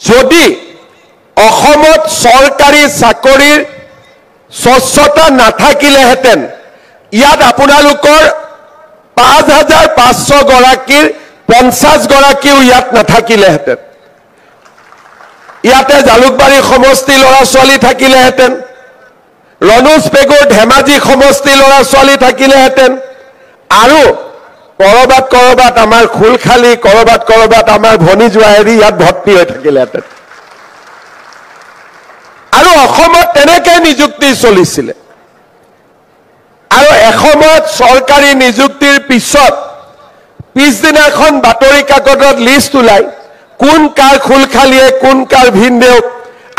যদি অসমত চৰকাৰী চাকৰিৰ স্বচ্ছতা নাথাকিলেহেঁতেন ইয়াত আপোনালোকৰ ৫৫০০ গৰাকীৰ ৫০ গৰাকীও ইয়াত নাথাকিলেহেঁতেন ইয়াতে জালুকবাৰী সমষ্টি ল'ৰা ছোৱালী থাকিলেহেঁতেন ৰণোজ পেগুৰ ধেমাজি সমষ্টি ল'ৰা ছোৱালী থাকিলেহেঁতেন আৰু কৰবাত আমাৰ খুলখালী কৰবাত আমাৰ ভনী জোৱাৰী ইয়াত ভৰ্তি হৈ থাকিলেহেঁতেন আৰু অসমত তেনেকৈ নিযুক্তি চলিছিলে আৰু এসময়ত চৰকাৰী নিযুক্তিৰ পিছত পিছদিনাখন বাতৰি কাকতত লিষ্ট ওলাই কোন কাৰ খুলখালীয়ে কোন কাৰ ভিনদেউ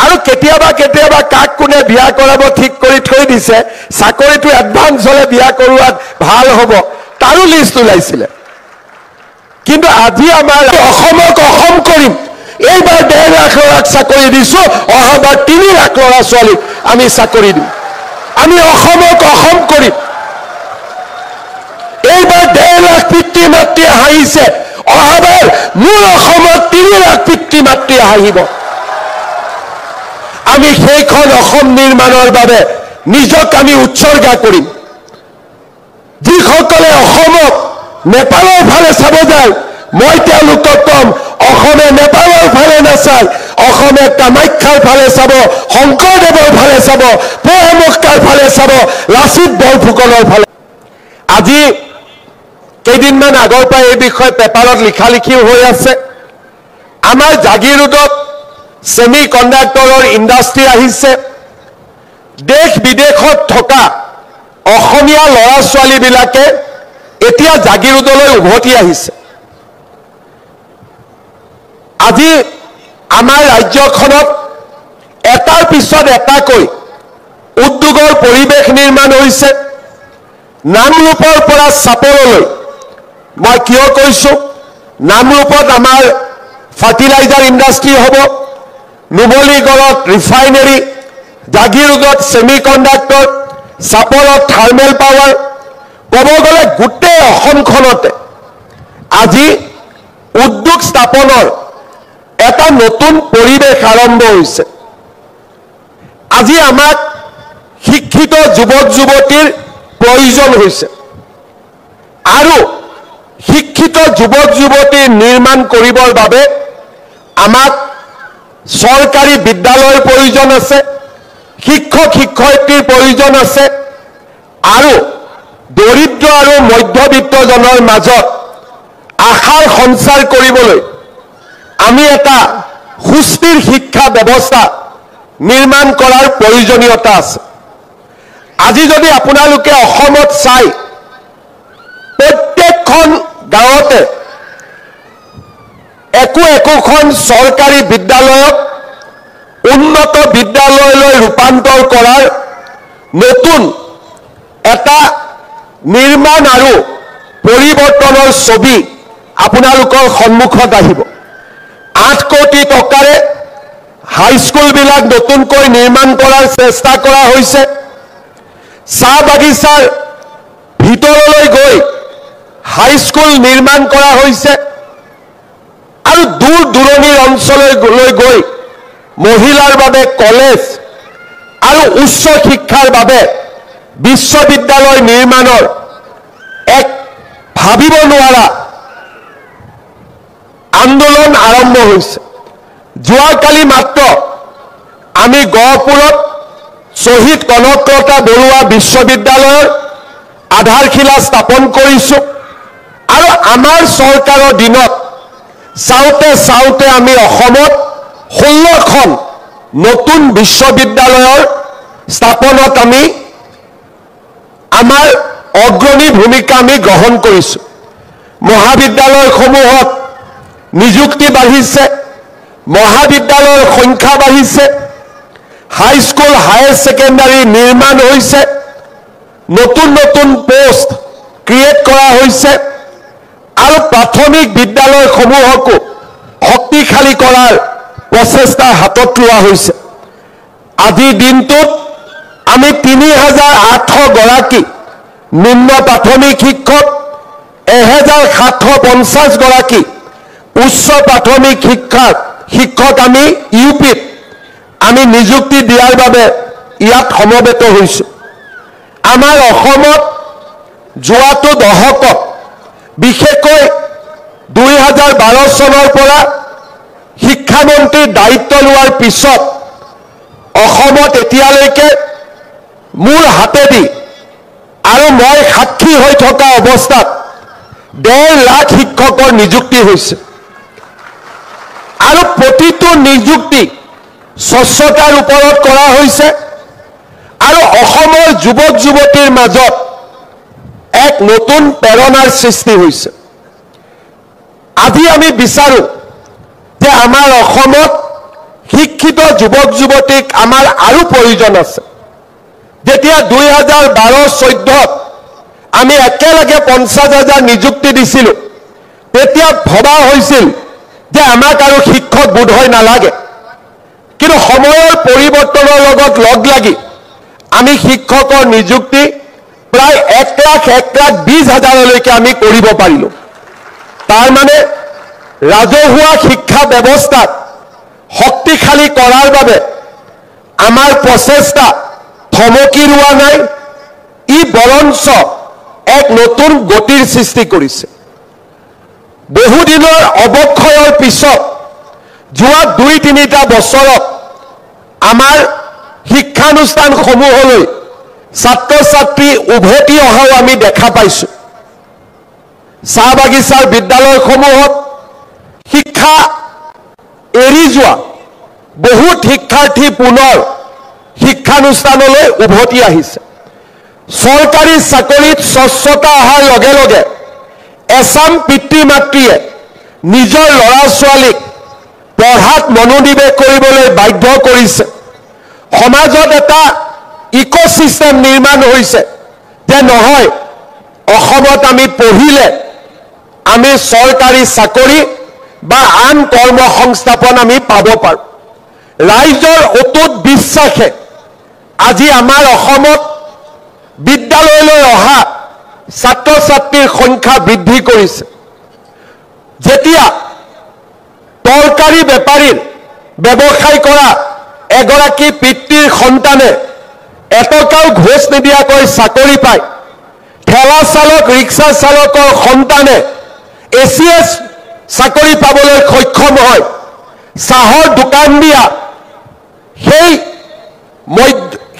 আৰু কেতিয়াবা কাক কোনে বিয়া কৰাব ঠিক কৰি থৈ দিছে চাকৰিটো এডভান্স হলে বিয়া কৰোৱাত ভাল হ'ব তাৰো লিষ্ট ওলাইছিলে কিন্তু আজি আমাৰ অসমক অসম কৰিম এইবাৰ 1.5 লাখ ল'ৰাক চাকৰি দিছো অহাবাৰ 3 লাখ ল'ৰা ছোৱালীক আমি চাকৰি দিম আমি অসমক অসম কৰিম এইবাৰ 1.5 লাখ পিতৃ মাতৃ হাঁহিছে অহাবাৰ মোৰ অসমত 3 লাখ পিতৃ মাতৃ হাঁহিব আমি সেইখন অসম নিৰ্মাণৰ বাবে নিজক আমি উৎসৰ্গা কৰিম যিসকলে অসমক নেপালৰ ফালে চাব যায় মই তেওঁলোকক কম অসমে নেপালৰ ফালে নাচায় অসমে কামাখ্যাৰ ফালে চাব শংকৰদেৱৰ ফালে চাব পৰমুক্তাৰ ফালে চাব লাচিত বৰফুকনৰ ফালে আজি কেইদিনমান আগৰ পৰা এই বিষয়ে পেপাৰত লিখি হৈ আছে আমাৰ জাগিৰোডত সেমি কণ্ডাক্টৰৰ ইণ্ডাষ্ট্ৰি আহিছে দেশ বিদেশত থকা অসমীয়া ল'ৰা ছোৱালীবিলাকে এতিয়া জাগিৰোডলৈ উভতি আহিছে আজি আমাৰ ৰাজ্যখনত এটাৰ পিছত এটাকৈ উদ্যোগৰ পৰিৱেশ নিৰ্মাণ হৈছে নামৰূপৰ পৰা চাপৰলৈ মই কিয় কৈছো নামৰূপত আমাৰ ফাৰ্টিলাইজাৰ ইণ্ডাষ্ট্ৰি হ'ব নুমলীগড়ত ৰিফাইনেৰী জাগিৰোডত সেমি কণ্ডাক্টৰ চাপৰত থাৰ্মেল পাৱাৰ ক'ব গ'লে গোটেই অসমখনতে আজি উদ্যোগ স্থাপনৰ এটা নতুন পৰিৱেশ আৰম্ভ হৈছে আজি আমাক শিক্ষিত যুৱক যুৱতীৰ প্ৰয়োজন হৈছে আৰু শিক্ষিত যুৱক যুৱতী নিৰ্মাণ কৰিবৰ বাবে আমাক চৰকাৰী বিদ্যালয়ৰ প্ৰয়োজন আছে শিক্ষক শিক্ষয়িত্ৰীৰ প্ৰয়োজন আছে আৰু দৰিদ্ৰ আৰু মধ্যবিত্তজনৰ মাজত আশাৰ সঞ্চাৰ কৰিবলৈ আমি এটা সুস্থিৰ শিক্ষা ব্যৱস্থা নিৰ্মাণ কৰাৰ প্ৰয়োজনীয়তা আছে আজি যদি আপোনালোকে অসমত চাই প্ৰত্যেকখন গাঁৱতে একোখন চৰকাৰী বিদ্যালয়ক উন্নত বিদ্যালয়লৈ ৰূপান্তৰ কৰাৰ নতুন এটা নিৰ্মাণ আৰু পৰিৱৰ্তনৰ ছবি আপোনালোকৰ সন্মুখত আহিব 8 কোটি টকাৰে হাইস্কুলবিলাক নতুনকৈ নিৰ্মাণ কৰাৰ চেষ্টা কৰা হৈছে চাহ বাগিচাৰ ভিতৰলৈ গৈ হাইস্কুল নিৰ্মাণ কৰা হৈছে আৰু দূৰ দূৰণিৰ অঞ্চললৈ গৈ মহিলাৰ বাবে কলেজ আৰু উচ্চ শিক্ষাৰ বাবে বিশ্ববিদ্যালয় নিৰ্মাণৰ এক ভাবিব নোৱাৰা আন্দোলন আৰম্ভ হৈছে যোৱাকালি মাত্ৰ আমি গহপুৰত শহীদ কনকলতা বৰুৱা বিশ্ববিদ্যালয়ৰ আধাৰশিলা স্থাপন কৰিছোঁ আৰু আমাৰ চৰকাৰৰ দিনত চাওঁতে আমি অসমত 16খন নতুন বিশ্ববিদ্যালয়ৰ স্থাপনত আমি আমাৰ অগ্ৰণী ভূমিকা আমি গ্ৰহণ কৰিছোঁ মহাবিদ্যালয়সমূহত নিযুক্তি বাঢ়িছে মহাবিদ্যালয়ৰ সংখ্যা বাঢ়িছে হাইস্কুল হায়াৰ সেকেন্ডাৰী নিৰ্মাণ হৈছে নতুন পোষ্ট ক্ৰিয়েট কৰা হৈছে আৰু প্ৰাথমিক বিদ্যালয়সমূহকো শক্তিশালী কৰাৰ প্ৰচেষ্টা হাতত লোৱা হৈছে আজিৰ দিনটোত আমি ৩৮০০ গৰাকী নিম্ন প্ৰাথমিক শিক্ষক 1750 গৰাকী উচ্চ প্ৰাথমিক শিক্ষক আমি ইউপিত আমি নিযুক্তি দিয়াৰ বাবে ইয়াত সমবেত হৈছোঁ। আমাৰ অসমত যোৱাটো দশকত বিশেষকৈ 2012 চনৰ পৰা শিক্ষামন্ত্ৰীৰ দায়িত্ব লোৱাৰ পিছত অসমত এতিয়ালৈকে মোৰ হাতেদি আৰু মই সাক্ষী হৈ থকা অৱস্থাত 1.5 লাখ শিক্ষকৰ নিযুক্তি হৈছে আৰু প্ৰতিটো নিযুক্তি স্বচ্ছতাৰ ওপৰত কৰা হৈছে আৰু অসমৰ যুৱক যুৱতীৰ মাজত এক নতুন প্ৰেৰণাৰ সৃষ্টি হৈছে। আজি আমি বিচাৰো যে আমাৰ অসমত শিক্ষিত যুৱক যুৱতীক আমাৰ আৰু প্ৰয়োজন আছে। যেতিয়া 2012-14 আমি একেলগে 50,000 নিযুক্তি দিছিলোঁ তেতিয়া ভবা হৈছিল যে আমাক আৰু শিক্ষক বোধহয় নালাগে, কিন্তু সময়ৰ পৰিৱৰ্তনৰ লগত লগ লাগি আমি শিক্ষকৰ নিযুক্তি প্ৰায় 1,20,000লৈকে আমি কৰিব পাৰিলোঁ। তাৰ মানে ৰাজহুৱা শিক্ষা ব্যৱস্থাত শক্তিশালী কৰাৰ বাবে আমাৰ প্ৰচেষ্টা থমকি ৰোৱা নাই, ই বৰঞ্চ এক নতুন গতিৰ সৃষ্টি কৰিছে। বহুদিনৰ অৱক্ষয়ৰ পিছত যোৱা 2-3টা বছৰত আমাৰ শিক্ষানুষ্ঠানসমূহলৈ ছাত্ৰ ছাত্ৰী উভতি অহাও আমি দেখা পাইছোঁ। চাহ বাগিচাৰ বিদ্যালয়সমূহত শিক্ষা এৰি যোৱা বহুত শিক্ষাৰ্থী পুনৰ শিক্ষানুষ্ঠানলৈ উভতি আহিছে। চৰকাৰী চাকৰিত স্বচ্ছতা অহাৰ লগে লগে এছাম পিতৃ মাতৃয়ে নিজৰ ল'ৰা ছোৱালীক পঢ়াত মনোনিৱেশ কৰিবলৈ বাধ্য কৰিছে। সমাজত এটা ইক'চিষ্টেম নিৰ্মাণ হৈছে যে নহয় অসমত আমি পঢ়িলে আমি চৰকাৰী চাকৰি বা আন কৰ্ম সংস্থাপন আমি পাব পাৰোঁ। ৰাইজৰ অটুট বিশ্বাসে আজি আমাৰ অসমত বিদ্যালয়লৈ অহা ছাত্ৰ ছাত্ৰীৰ সংখ্যা বৃদ্ধি কৰিছে। যেতিয়া তৰকাৰী বেপাৰীৰ ব্যৱসায় কৰা এগৰাকী পিতৃৰ সন্তানে এটকাও ঘোষ নিদিয়াকৈ চাকৰি পায়, ঠেলা চালক ৰিক্সা চালকৰ সন্তানে ACS চাকৰি পাবলৈ সক্ষম হয়, চাহৰ দোকান দিয়া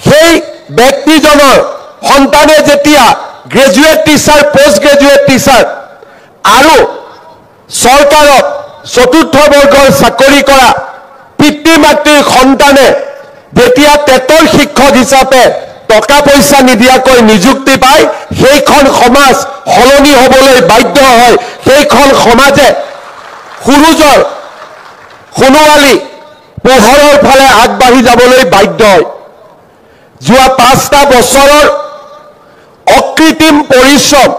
সেই ব্যক্তিজনৰ সন্তানে যেতিয়া graduate teacher post graduate teacher আৰু চৰকাৰত চতুৰ্থ বৰ্গৰ চাকৰি কৰা পিতৃ মাতৃৰ সন্তানে যেতিয়া টেটৰ শিক্ষক হিচাপে টকা পইচা নিদিয়াকৈ নিযুক্তি পায়, সেইখন সমাজ সলনি হ'বলৈ বাধ্য হয়। সেইখন সমাজে সুৰুজৰ সোণোৱালী পোহৰৰ ফালে আগবাঢ়ি যাবলৈ বাধ্য হয়। যোৱা 5টা বছৰৰ অকৃত্ৰিম পৰিশ্ৰম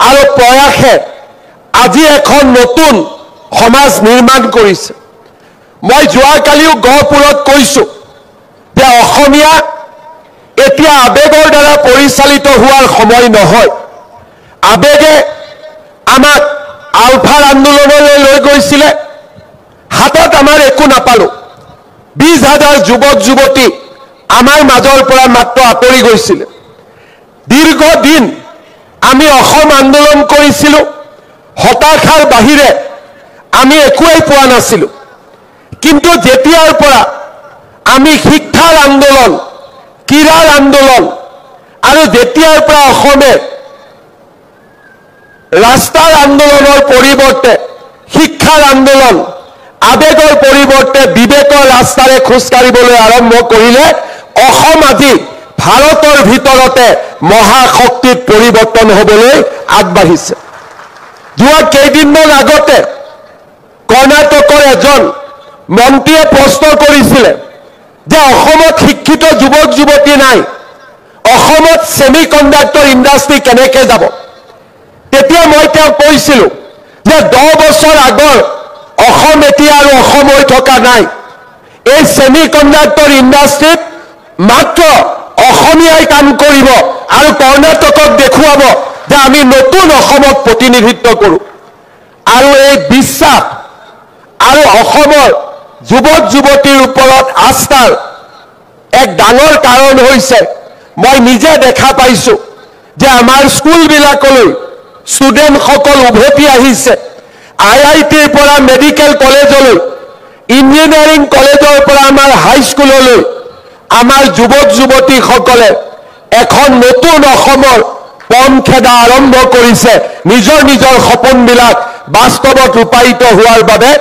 আৰু প্ৰয়াসে আজি এখন নতুন সমাজ নিৰ্মাণ কৰিছে। মই যোৱাকালিও গহপুৰত কৈছোঁ যে অসমীয়া এতিয়া আবেগৰ দ্বাৰা পৰিচালিত হোৱাৰ সময় নহয়। আবেগে আমাক আলফাৰ আন্দোলনলৈ লৈ গৈছিলে, হাতত আমাৰ একো নাপালোঁ। 20,000 যুৱক যুৱতী আমাৰ মাজৰ পৰা মাত্ৰ আঁতৰি গৈছিলে। দীৰ্ঘদিন আমি অসম আন্দোলন কৰিছিলোঁ, হতাশাৰ বাহিৰে আমি একোৱেই পোৱা নাছিলোঁ। কিন্তু যেতিয়াৰ পৰা আমি শিক্ষাৰ আন্দোলন, ক্ৰীড়াৰ আন্দোলন আৰু যেতিয়াৰ পৰা অসমে ৰাস্তাৰ আন্দোলনৰ পৰিৱৰ্তে শিক্ষাৰ আন্দোলন, আবেগৰ পৰিৱৰ্তে বিবেকৰ ৰাস্তাৰে খোজকাঢ়িবলৈ আৰম্ভ কৰিলে, অসম আজি ভাৰতৰ ভিতৰতে মহাশক্তিত পৰিৱৰ্তন হ'বলৈ আগবাঢ়িছে। যোৱা কেইদিনমান আগতে কৰ্ণাটকৰ এজন মন্ত্ৰীয়ে প্ৰশ্ন কৰিছিলে যে অসমত শিক্ষিত যুৱক যুৱতী নাই, অসমত ছেমি কণ্ডাক্টৰ ইণ্ডাষ্ট্ৰী কেনেকৈ যাব? তেতিয়া মই তেওঁক কৈছিলোঁ যে 10 বছৰ আগৰ অসম এতিয়া আৰু অসম হৈ থকা নাই। এই ছেমি কণ্ডাক্টৰ ইণ্ডাষ্ট্ৰীত মাত্ৰ অসমীয়াই কাম কৰিব আৰু কৰ্ণাটকক দেখুৱাব যে আমি নতুন অসমক প্ৰতিনিধিত্ব কৰোঁ। আৰু এই বিশ্বাস আৰু অসমৰ যুৱক যুৱতীৰ ওপৰত আস্থাৰ এক ডাঙৰ কাৰণ হৈছে মই নিজে দেখা পাইছো যে আমাৰ স্কুলবিলাকলৈ ষ্টুডেণ্টসকল উভতি আহিছে IITৰ পৰা মেডিকেল কলেজলৈ ইঞ্জিনিয়াৰিং কলেজৰ পৰা আমাৰ হাইস্কুললৈ আমাৰ যুৱক যুৱতীসকলে এখন নতুন অসমৰ পম খেদা আৰম্ভ কৰিছে নিজৰ নিজৰ সপোনবিলাক বাস্তৱত ৰূপায়িত হোৱাৰ বাবে